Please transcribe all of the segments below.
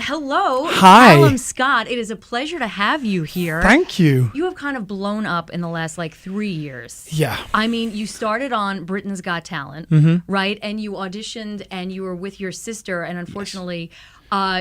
Hello, Hi. Calum Scott. It is a pleasure to have you here. Thank you. You have kind of blown up in the last 3 years. Yeah. I mean, you started on Britain's Got Talent, right? And you auditioned and you were with your sister, and unfortunately,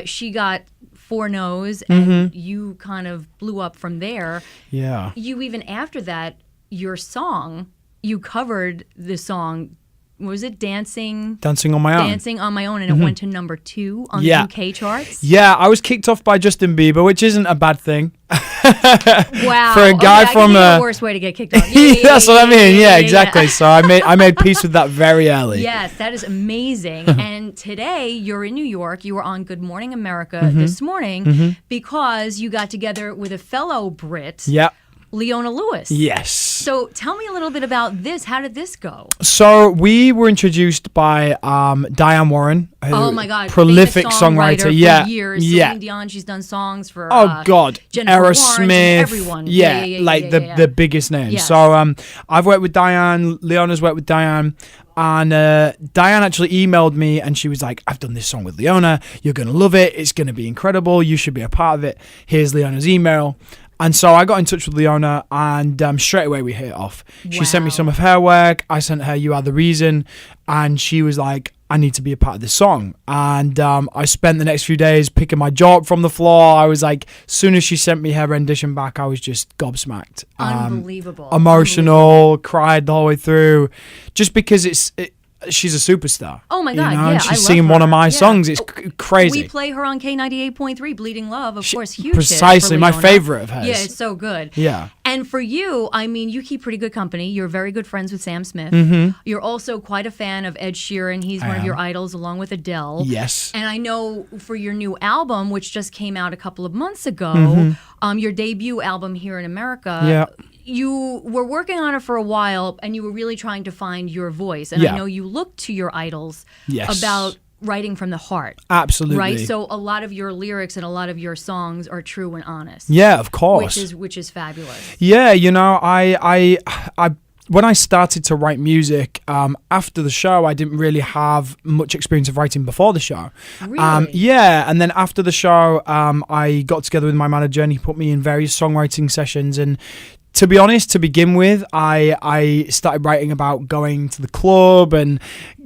she got 4 no's, and you kind of blew up from there. Yeah. You even after that, your song, you covered the song. Was it Dancing on My Own? Dancing on My Own, and it went to number 2 on the UK charts? Yeah, I was kicked off by Justin Bieber, which isn't a bad thing. Wow. For a guy from the worst way to get kicked off. That's what I mean. Yeah, exactly. So I made peace with that very early. Yes, that is amazing. And today you're in New York. You were on Good Morning America this morning because you got together with a fellow Brit. Yep. Leona Lewis. Yes. So tell me a little bit about this. How did this go? So we were introduced by Diane Warren. Oh my God! Prolific songwriter for years. Yeah. Celine Dion. She's done songs for. Oh God. Jennifer Aerosmith. Warren, everyone. Yeah, the biggest names. Yes. So I've worked with Diane. Leona's worked with Diane. And Diane actually emailed me and she was like, I've done this song with Leona. You're going to love it. It's going to be incredible. You should be a part of it. Here's Leona's email. And so I got in touch with Leona and straight away we hit it off. She sent me some of her work. I sent her You Are the Reason. And she was like, I need to be a part of this song. And I spent the next few days picking my jaw up from the floor. I was like, as soon as she sent me her rendition back, I was just gobsmacked. Unbelievable. Emotional, cried the whole way through. Just because she's a superstar. Oh my God, you know? yeah, She's I love singing her. one of my songs. It's crazy. We play her on K98.3, Bleeding Love, of course, huge precisely, hit my for Leona. favorite of hers. Yeah, it's so good. Yeah. And for you, I mean, you keep pretty good company. You're very good friends with Sam Smith. You're also quite a fan of Ed Sheeran. He's one of your idols, along with Adele. Yes. And I know for your new album, which just came out a couple of months ago, your debut album here in America, you were working on it for a while and you were really trying to find your voice. And I know you looked to your idols about writing from the heart. Absolutely. Right? So a lot of your lyrics and a lot of your songs are true and honest. Yeah, of course. Which is fabulous. Yeah, you know, I when I started to write music after the show, I didn't really have much experience of writing before the show. Really? Yeah, and then after the show, I got together with my manager and he put me in various songwriting sessions. And to be honest, to begin with, I started writing about going to the club and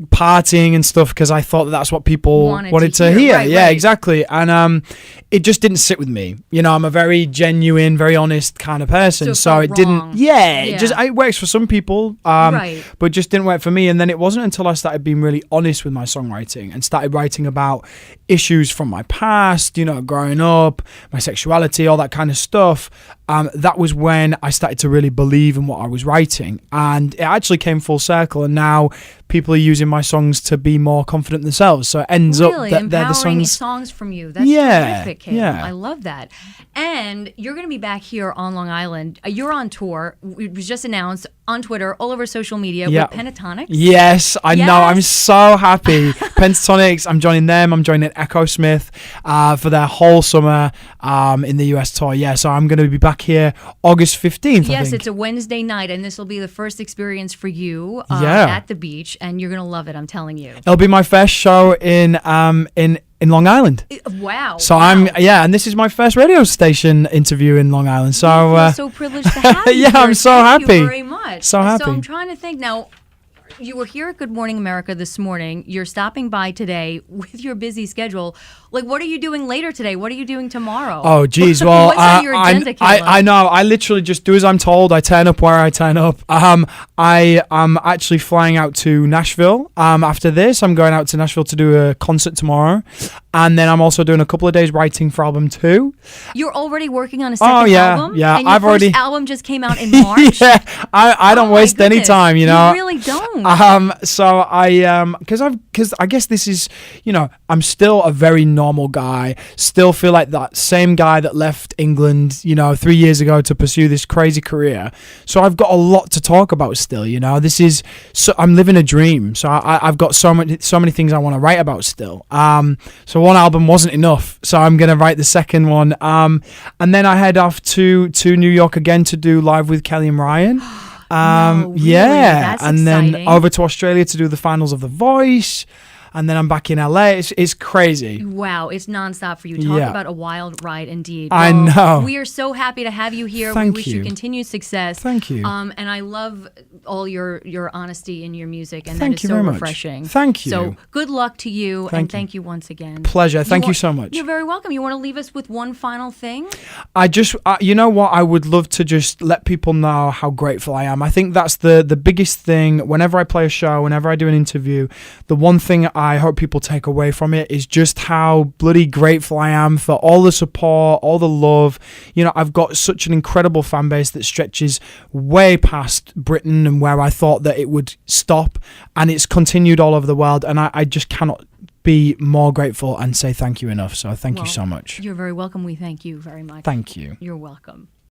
partying and stuff because I thought that's what people wanted to hear. Right. Exactly. And it just didn't sit with me. You know, I'm a very genuine, very honest kind of person. So it didn't. It works for some people, but it just didn't work for me. And then it wasn't until I started being really honest with my songwriting and started writing about issues from my past, you know, growing up, my sexuality, all that kind of stuff. That was when I started to really believe in what I was writing, and it actually came full circle. And now people are using my songs to be more confident themselves. So it ends up that they're the songs from you. That's terrific, Calum. Yeah. I love that. And you're going to be back here on Long Island. You're on tour. It was just announced on Twitter, all over social media with Pentatonics. Yes, I know. I'm so happy. Pentatonics. I'm joining them. I'm joining Echo Smith for their whole summer in the US tour. Yeah, so I'm going to be back here August 15th. Yes, it's a Wednesday night, and this will be the first experience for you at the beach, and you're going to love it. I'm telling you. It'll be my first show in Long Island. Wow. So and this is my first radio station interview in Long Island. So I'm so privileged to have you. I'm so happy. Thank you very much. So happy. So I'm trying to think now. You were here at Good Morning America this morning. You're stopping by today with your busy schedule. Like, what are you doing later today? What are you doing tomorrow? Oh, geez. Well, what's on your agenda, I know. I literally just do as I'm told. I turn up where I turn up. I am actually flying out to Nashville. After this, I'm going out to Nashville to do a concert tomorrow. And then I'm also doing a couple of days writing for album 2. You're already working on a second album? Yeah, and your first album just came out in March? I don't waste any time, you know. You really don't. So because I guess this is, you know, I'm still a very normal guy, still feel like that same guy that left England, you know, 3 years ago to pursue this crazy career. So I've got a lot to talk about still, you know. I'm living a dream. So I've got so many things I want to write about still. So one album wasn't enough, so I'm gonna write the second one. And then I head off to New York again to do Live with Kelly and Ryan. No, really? Yeah, That's and exciting. then over to Australia to do the finals of The Voice. and then I'm back in LA. It's crazy. Wow, it's nonstop for you. Talk Yeah. about a wild ride indeed. I know. We are so happy to have you here. Thank we wish you. you continued success. Thank you. And I love all your honesty in your music, and Thank that is you so very much. refreshing. Thank you. So good luck to you, and thank you once again. Pleasure. Thank you so much. You're very welcome. You want to leave us with one final thing? I just, you know what? I would love to just let people know how grateful I am. I think that's the biggest thing. Whenever I play a show, whenever I do an interview, the one thing I hope people take away from it is just how bloody grateful I am for all the support, all the love. You know, I've got such an incredible fan base that stretches way past Britain and where I thought that it would stop, and it's continued all over the world, and I just cannot be more grateful and say thank you enough. So thank you so much. You're very welcome. We thank you very much. Thank you. You're welcome.